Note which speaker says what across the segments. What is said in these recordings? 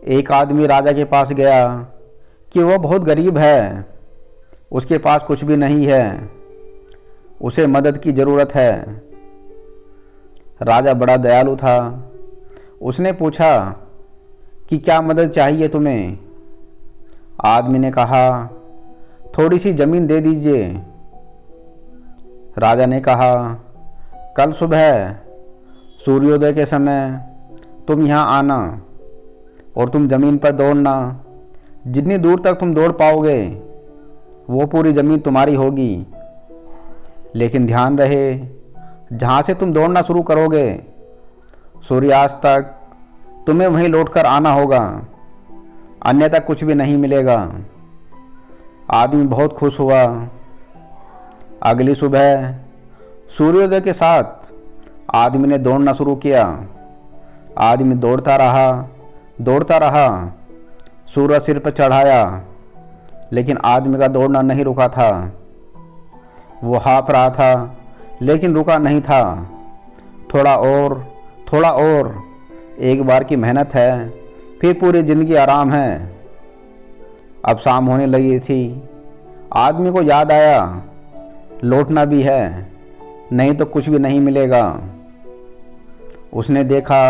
Speaker 1: एक आदमी राजा के पास गया कि वह बहुत गरीब है, उसके पास कुछ भी नहीं है, उसे मदद की ज़रूरत है। राजा बड़ा दयालु था। उसने पूछा कि क्या मदद चाहिए तुम्हें? आदमी ने कहा, थोड़ी सी ज़मीन दे दीजिए। राजा ने कहा, कल सुबह सूर्योदय के समय तुम यहाँ आना और तुम ज़मीन पर दौड़ना। जितनी दूर तक तुम दौड़ पाओगे वो पूरी ज़मीन तुम्हारी होगी। लेकिन ध्यान रहे, जहाँ से तुम दौड़ना शुरू करोगे सूर्यास्त तक तुम्हें वहीं लौटकर आना होगा, अन्यथा कुछ भी नहीं मिलेगा। आदमी बहुत खुश हुआ। अगली सुबह सूर्योदय के साथ आदमी ने दौड़ना शुरू किया। आदमी दौड़ता रहा, सूरज सिर पर चढ़ाया, लेकिन आदमी का दौड़ना नहीं रुका था। वो हाँफ रहा था लेकिन रुका नहीं था। थोड़ा और, एक बार की मेहनत है, फिर पूरी ज़िंदगी आराम है। अब शाम होने लगी थी। आदमी को याद आया, लौटना भी है, नहीं तो कुछ भी नहीं मिलेगा। उसने देखा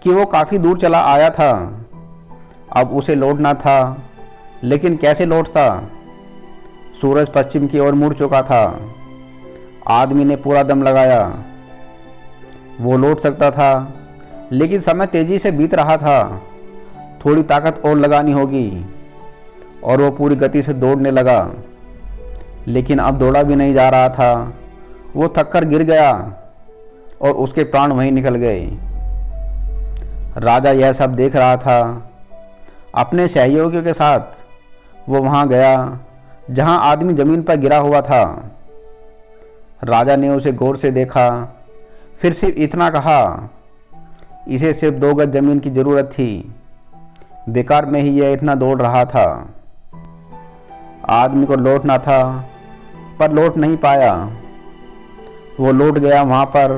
Speaker 1: कि वो काफ़ी दूर चला आया था। अब उसे लौटना था, लेकिन कैसे लौटता? सूरज पश्चिम की ओर मुड़ चुका था। आदमी ने पूरा दम लगाया। वो लौट सकता था, लेकिन समय तेजी से बीत रहा था। थोड़ी ताकत और लगानी होगी। और वो पूरी गति से दौड़ने लगा, लेकिन अब दौड़ा भी नहीं जा रहा था। वो थककर गिर गया और उसके प्राण वहीं निकल गए। राजा यह सब देख रहा था। अपने सहयोगियों के साथ वो वहाँ गया जहाँ आदमी ज़मीन पर गिरा हुआ था। राजा ने उसे गौर से देखा, फिर सिर्फ इतना कहा, इसे सिर्फ 2 गज ज़मीन की ज़रूरत थी, बेकार में ही यह इतना दौड़ रहा था। आदमी को लौटना था, पर लौट नहीं पाया। वो लौट गया वहाँ पर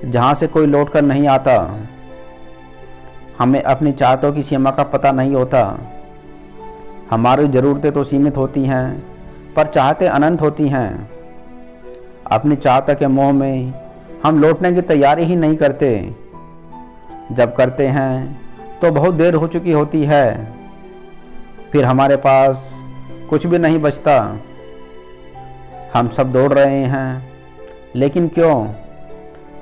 Speaker 1: जहाँ से कोई लौट कर नहीं आता। हमें अपनी चाहतों की सीमा का पता नहीं होता। हमारी ज़रूरतें तो सीमित होती हैं, पर चाहतें अनंत होती हैं। अपनी चाहतों के मोह में हम लौटने की तैयारी ही नहीं करते। जब करते हैं तो बहुत देर हो चुकी होती है। फिर हमारे पास कुछ भी नहीं बचता। हम सब दौड़ रहे हैं, लेकिन क्यों,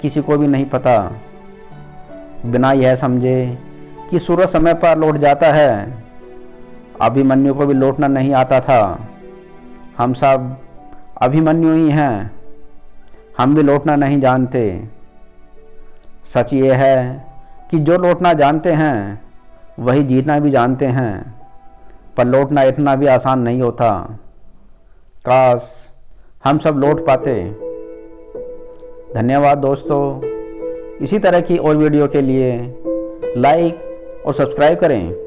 Speaker 1: किसी को भी नहीं पता। बिना यह समझे कि सूरज समय पर लौट जाता है। अभिमन्यु को भी लौटना नहीं आता था। हम सब अभिमन्यु ही हैं। हम भी लौटना नहीं जानते। सच ये है कि जो लौटना जानते हैं वही जीतना भी जानते हैं, पर लौटना इतना भी आसान नहीं होता। काश हम सब लौट पाते। धन्यवाद दोस्तों। इसी तरह की और वीडियो के लिए लाइक और सब्सक्राइब करें।